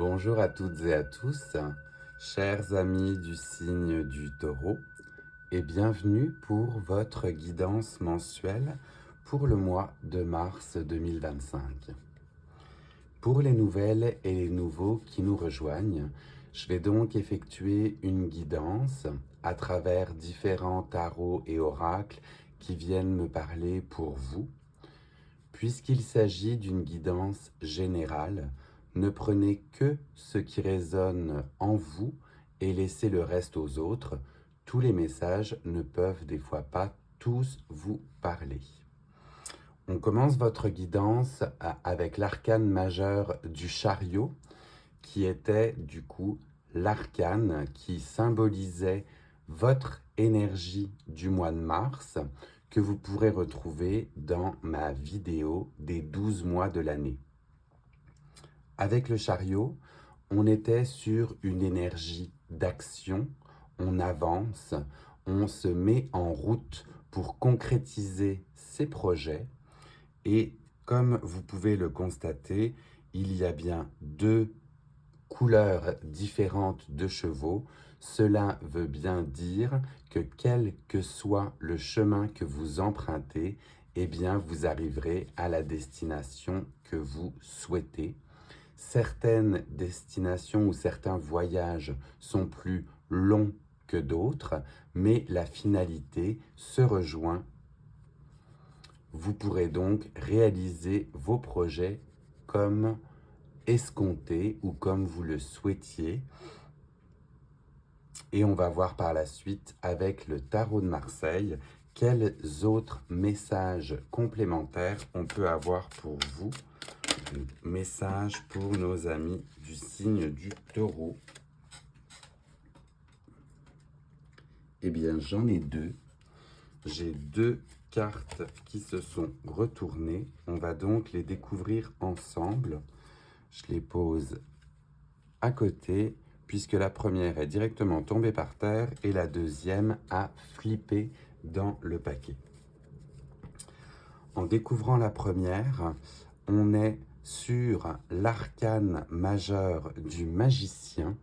Bonjour à toutes et à tous, chers amis du signe du Taureau, et bienvenue pour votre guidance mensuelle pour le mois de mars 2025. Pour les nouvelles et les nouveaux qui nous rejoignent, je vais donc effectuer une guidance à travers différents tarots et oracles qui viennent me parler pour vous. Puisqu'il s'agit d'une guidance générale, ne prenez que ce qui résonne en vous et laissez le reste aux autres. Tous les messages ne peuvent des fois pas tous vous parler. On commence votre guidance avec l'arcane majeur du chariot, qui était du coup l'arcane qui symbolisait votre énergie du mois de mars, que vous pourrez retrouver dans ma vidéo des 12 mois de l'année. Avec le chariot, on était sur une énergie d'action, on avance, on se met en route pour concrétiser ses projets et comme vous pouvez le constater, il y a bien deux couleurs différentes de chevaux. Cela veut bien dire que quel que soit le chemin que vous empruntez, eh bien vous arriverez à la destination que vous souhaitez. Certaines destinations ou certains voyages sont plus longs que d'autres, mais la finalité se rejoint. Vous pourrez donc réaliser vos projets comme escompté ou comme vous le souhaitiez. Et on va voir par la suite avec le tarot de Marseille quels autres messages complémentaires on peut avoir pour vous. Message pour nos amis du signe du Taureau. Eh bien, j'en ai deux. J'ai deux cartes qui se sont retournées. On va donc les découvrir ensemble. Je les pose à côté, puisque la première est directement tombée par terre et la deuxième a flippé dans le paquet. En découvrant la première, on est sur l'arcane majeur du magicien.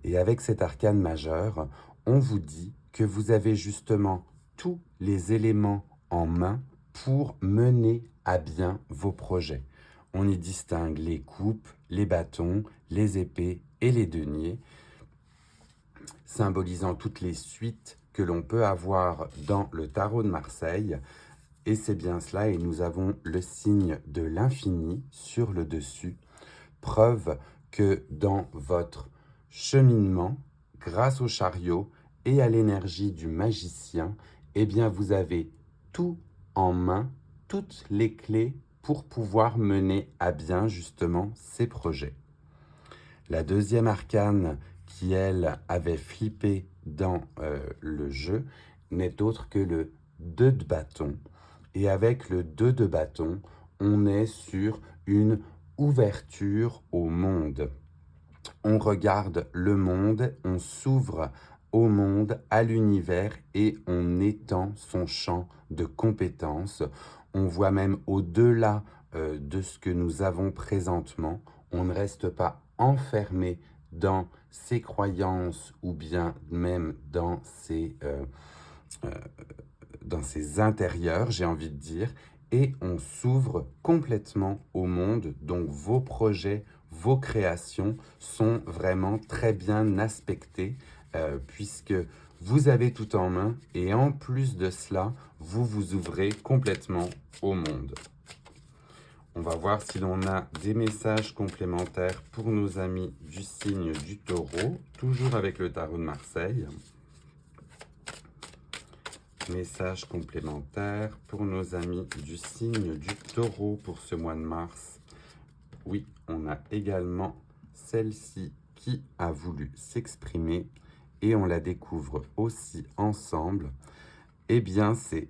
Et avec cet arcane majeur, on vous dit que vous avez justement tous les éléments en main pour mener à bien vos projets. On y distingue les coupes, les bâtons, les épées et les deniers, symbolisant toutes les suites que l'on peut avoir dans le tarot de Marseille. Et c'est bien cela, et nous avons le signe de l'infini sur le dessus, preuve que dans votre cheminement, grâce au chariot et à l'énergie du magicien, eh bien vous avez tout en main, toutes les clés pour pouvoir mener à bien justement ces projets. La deuxième arcane qui, elle, avait flippé dans le jeu n'est autre que le 2 de bâton. Et avec le 2 de bâton, on est sur une ouverture au monde. On regarde le monde, on s'ouvre au monde, à l'univers et on étend son champ de compétences. On voit même au-delà de ce que nous avons présentement. On ne reste pas enfermé dans ses croyances ou bien même dans ses intérieurs, j'ai envie de dire, et on s'ouvre complètement au monde. Donc vos projets, vos créations sont vraiment très bien aspectés puisque vous avez tout en main et en plus de cela, vous vous ouvrez complètement au monde. On va voir si l'on a des messages complémentaires pour nos amis du signe du Taureau, toujours avec le tarot de Marseille. Message complémentaire pour nos amis du signe du Taureau pour ce mois de mars. Oui, on a également celle-ci qui a voulu s'exprimer et on la découvre aussi ensemble. Eh bien, c'est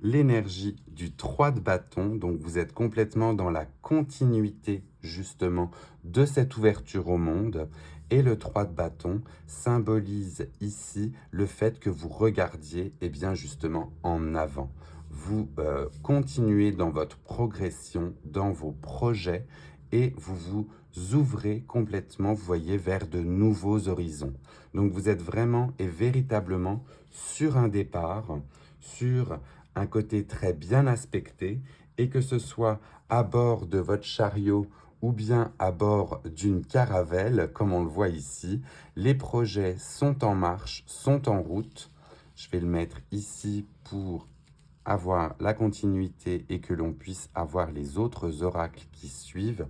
l'énergie du 3 de bâton. Donc, vous êtes complètement dans la continuité justement de cette ouverture au monde. Et le 3 de bâton symbolise ici le fait que vous regardiez eh bien justement en avant. Vous continuez dans votre progression, dans vos projets et vous vous ouvrez complètement, vous voyez, vers de nouveaux horizons. Donc vous êtes vraiment et véritablement sur un départ, sur un côté très bien aspecté, et que ce soit à bord de votre chariot ou bien à bord d'une caravelle, comme on le voit ici, les projets sont en marche, sont en route. Je vais le mettre ici pour avoir la continuité et que l'on puisse avoir les autres oracles qui suivent.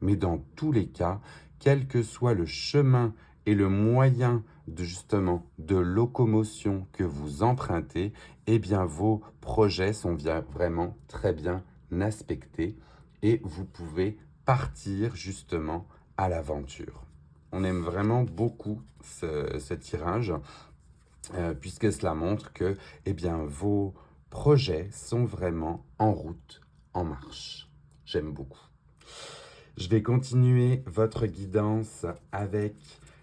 Mais dans tous les cas, quel que soit le chemin et le moyen justement de locomotion que vous empruntez, eh bien vos projets sont vraiment très bien aspectés et vous pouvez partir justement à l'aventure. On aime vraiment beaucoup ce tirage puisque cela montre que eh bien, vos projets sont vraiment en route, en marche. J'aime beaucoup. Je vais continuer votre guidance avec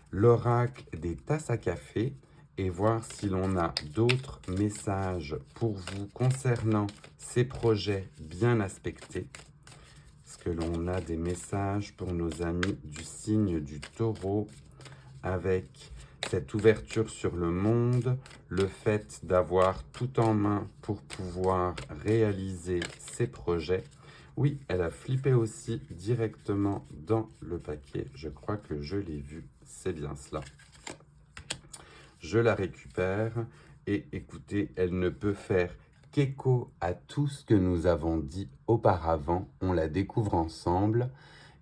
l'oracle des tasses à café et voir si l'on a d'autres messages pour vous concernant ces projets bien aspectés. Est-ce que l'on a des messages pour nos amis du signe du taureau avec cette ouverture sur le monde, le fait d'avoir tout en main pour pouvoir réaliser ses projets? Oui, elle a flippé aussi directement dans le paquet. Je crois que je l'ai vu, c'est bien cela. Je la récupère et écoutez, elle ne peut faire qu'écho à tout ce que nous avons dit auparavant. On la découvre ensemble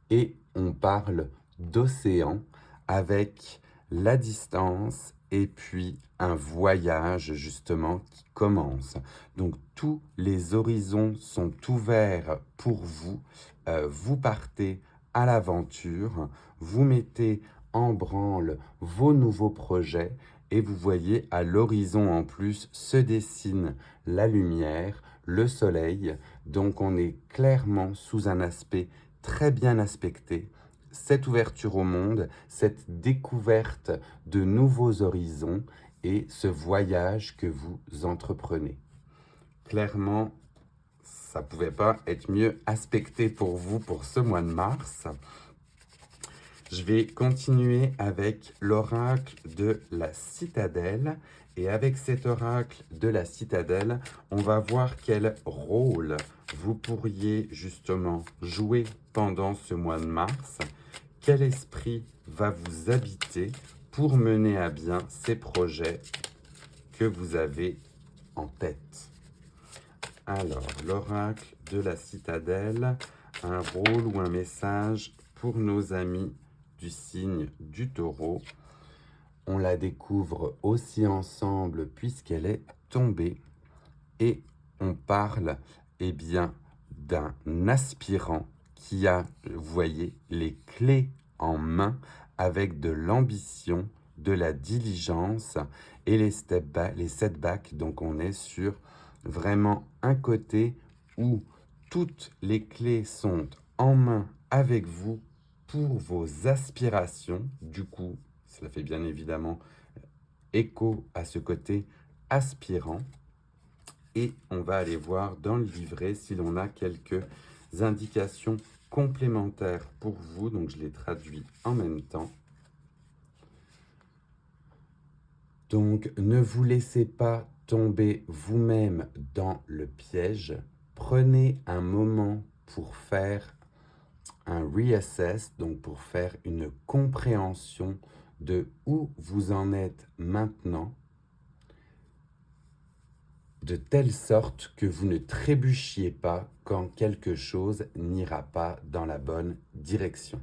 et on parle d'océan avec la distance et puis un voyage justement qui commence. Donc tous les horizons sont ouverts pour vous. Vous partez à l'aventure, vous mettez en branle vos nouveaux projets et vous voyez à l'horizon en plus se dessine la lumière, le soleil. Donc on est clairement sous un aspect très bien aspecté. Cette ouverture au monde, cette découverte de nouveaux horizons et ce voyage que vous entreprenez. Clairement, ça ne pouvait pas être mieux aspecté pour vous pour ce mois de mars. Je vais continuer avec l'oracle de la citadelle. Et avec cet oracle de la citadelle, on va voir quel rôle vous pourriez justement jouer pendant ce mois de mars. Quel esprit va vous habiter pour mener à bien ces projets que vous avez en tête? Alors, l'oracle de la citadelle, un rôle ou un message pour nos amis du signe du taureau. On la découvre aussi ensemble puisqu'elle est tombée et on parle eh bien, d'un aspirant qui a, vous voyez, les clés en main avec de l'ambition, de la diligence et les setbacks. Donc on est sur vraiment un côté où toutes les clés sont en main avec vous pour vos aspirations. Du coup, cela fait bien évidemment écho à ce côté aspirant. Et on va aller voir dans le livret si l'on a quelques indications complémentaires pour vous. Donc, je les traduis en même temps. Donc, ne vous laissez pas tomber vous-même dans le piège. Prenez un moment pour faire un reassess, donc pour faire une compréhension de où vous en êtes maintenant, de telle sorte que vous ne trébuchiez pas quand quelque chose n'ira pas dans la bonne direction.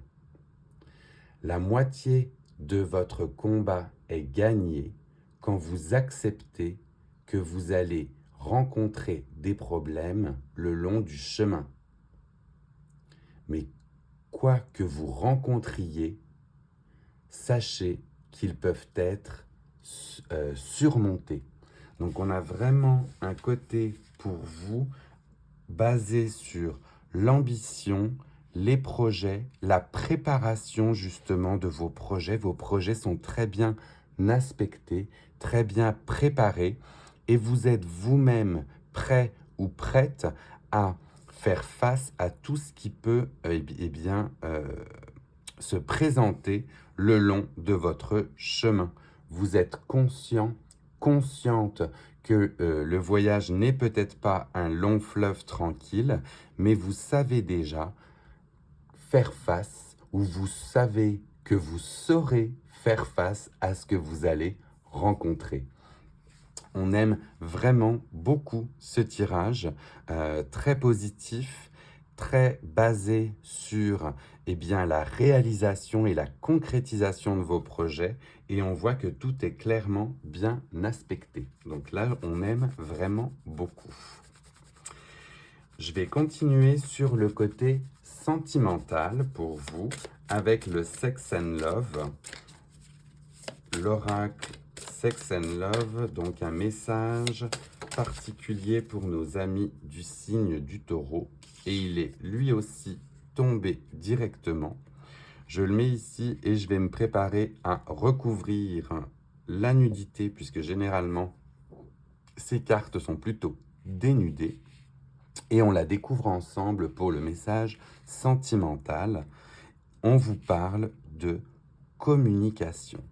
La moitié de votre combat est gagnée quand vous acceptez que vous allez rencontrer des problèmes le long du chemin. Mais quoi que vous rencontriez, sachez qu'ils peuvent être surmontés. Donc on a vraiment un côté pour vous basé sur l'ambition, les projets, la préparation justement de vos projets. Vos projets sont très bien aspectés, très bien préparés et vous êtes vous-même prêt ou prête à faire face à tout ce qui peut se présenter le long de votre chemin. Vous êtes consciente que le voyage n'est peut-être pas un long fleuve tranquille, mais vous savez déjà faire face, ou vous savez que vous saurez faire face à ce que vous allez rencontrer. On aime vraiment beaucoup ce tirage, très positif, très basé sur la réalisation et la concrétisation de vos projets, et on voit que tout est clairement bien aspecté. Donc là, on aime vraiment beaucoup. Je vais continuer sur le côté sentimental pour vous avec le Sex and Love, l'oracle Sex and Love, donc un message particulier pour nos amis du signe du Taureau, et il est lui aussi tombé directement. Je le mets ici et je vais me préparer à recouvrir la nudité, puisque généralement ces cartes sont plutôt dénudées, et on la découvre ensemble pour le message sentimental. On vous parle de communication.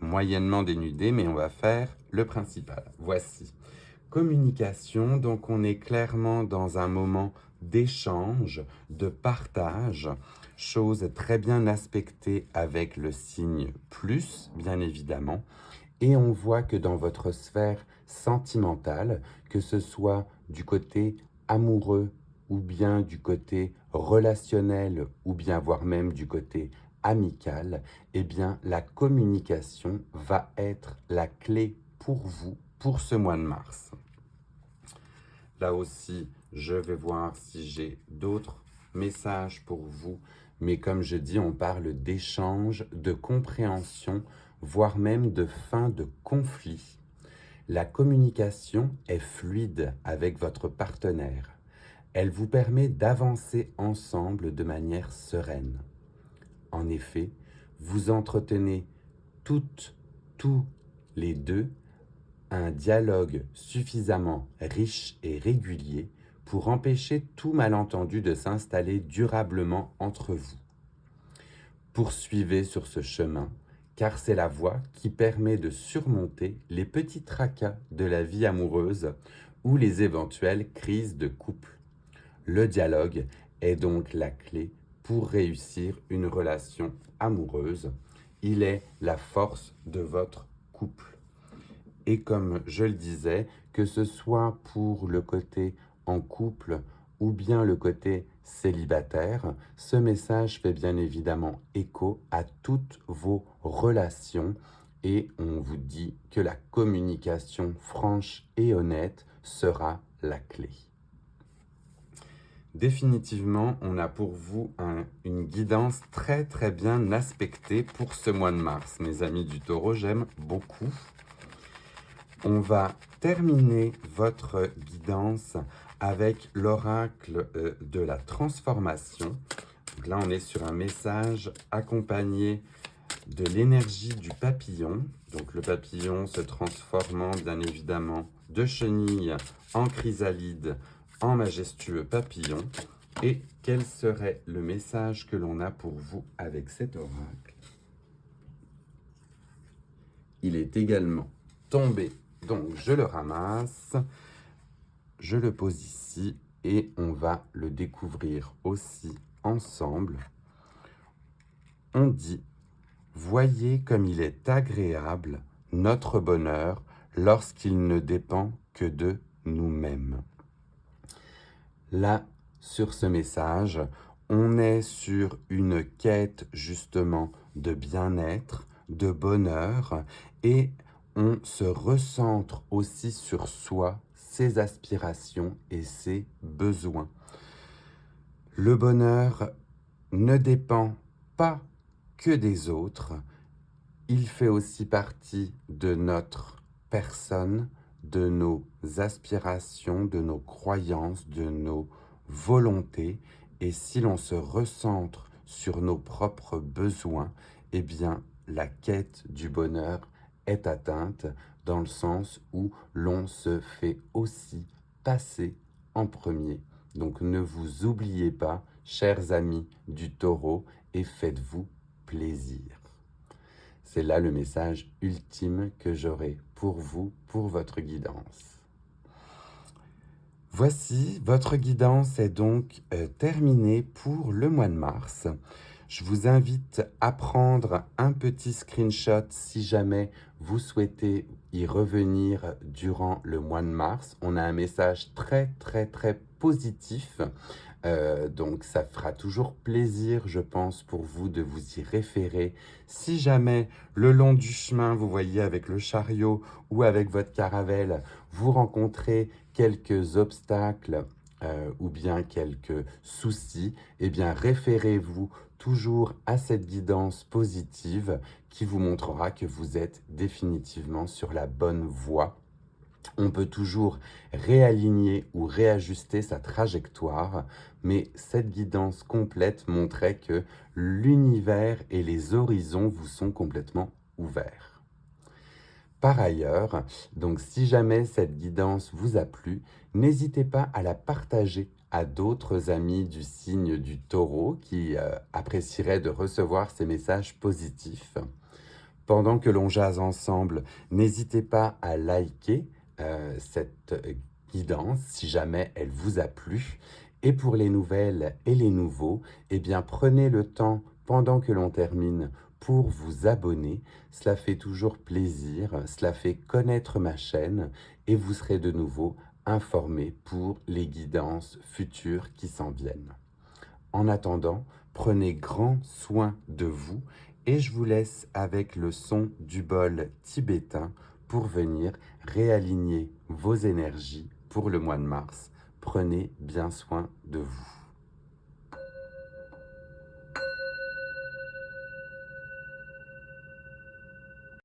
Moyennement dénudé, mais on va faire le principal. Voici. Communication, donc on est clairement dans un moment d'échange, de partage, chose très bien aspectée avec le signe plus, bien évidemment. Et on voit que dans votre sphère sentimentale, que ce soit du côté amoureux ou bien du côté relationnel ou bien voire même du côté amical, la communication va être la clé pour vous pour ce mois de mars. Là aussi, je vais voir si j'ai d'autres messages pour vous, mais comme je dis, on parle d'échange, de compréhension, voire même de fin de conflit. La communication est fluide avec votre partenaire. Elle vous permet d'avancer ensemble de manière sereine. En effet, vous entretenez tous les deux un dialogue suffisamment riche et régulier pour empêcher tout malentendu de s'installer durablement entre vous. Poursuivez sur ce chemin, car c'est la voie qui permet de surmonter les petits tracas de la vie amoureuse ou les éventuelles crises de couple. Le dialogue est donc la clé pour réussir une relation amoureuse. Il est la force de votre couple. Et comme je le disais, que ce soit pour le côté en couple ou bien le côté célibataire, ce message fait bien évidemment écho à toutes vos relations, et on vous dit que la communication franche et honnête sera la clé. Définitivement, on a pour vous une guidance très très bien aspectée pour ce mois de mars. Mes amis du Taureau, j'aime beaucoup. On va terminer votre guidance avec l'oracle de la transformation. Donc là, on est sur un message accompagné de l'énergie du papillon. Donc le papillon se transformant bien évidemment de chenille en chrysalide, en majestueux papillon. Et quel serait le message que l'on a pour vous avec cet oracle? Il est également tombé, donc je le ramasse, je le pose ici et on va le découvrir aussi ensemble. On dit: voyez comme il est agréable notre bonheur lorsqu'il ne dépend que de nous-mêmes. Là, sur ce message, on est sur une quête justement de bien-être, de bonheur, et on se recentre aussi sur soi, ses aspirations et ses besoins. Le bonheur ne dépend pas que des autres, il fait aussi partie de notre personne, de nos aspirations, de nos croyances, de nos volontés. Et si l'on se recentre sur nos propres besoins, la quête du bonheur est atteinte, dans le sens où l'on se fait aussi passer en premier. Donc ne vous oubliez pas, chers amis du Taureau, et faites-vous plaisir. C'est là le message ultime que j'aurai pour vous, pour votre guidance. Voici, votre guidance est donc terminée pour le mois de mars. Je vous invite à prendre un petit screenshot si jamais vous souhaitez y revenir durant le mois de mars. On a un message très positif. Donc ça fera toujours plaisir, je pense, pour vous de vous y référer. Si jamais, le long du chemin, vous voyez avec le chariot ou avec votre caravelle, vous rencontrez quelques obstacles ou bien quelques soucis, eh bien référez-vous toujours à cette guidance positive qui vous montrera que vous êtes définitivement sur la bonne voie. On peut toujours réaligner ou réajuster sa trajectoire, mais cette guidance complète montrait que l'univers et les horizons vous sont complètement ouverts. Par ailleurs, donc si jamais cette guidance vous a plu, n'hésitez pas à la partager à d'autres amis du signe du Taureau qui apprécieraient de recevoir ces messages positifs. Pendant que l'on jase ensemble, n'hésitez pas à liker cette guidance si jamais elle vous a plu. Et pour les nouvelles et les nouveaux, eh bien prenez le temps pendant que l'on termine pour vous abonner. Cela fait toujours plaisir, cela fait connaître ma chaîne et vous serez de nouveau informés pour les guidances futures qui s'en viennent. En attendant, prenez grand soin de vous et je vous laisse avec le son du bol tibétain pour venir réaligner vos énergies pour le mois de mars. Prenez bien soin de vous.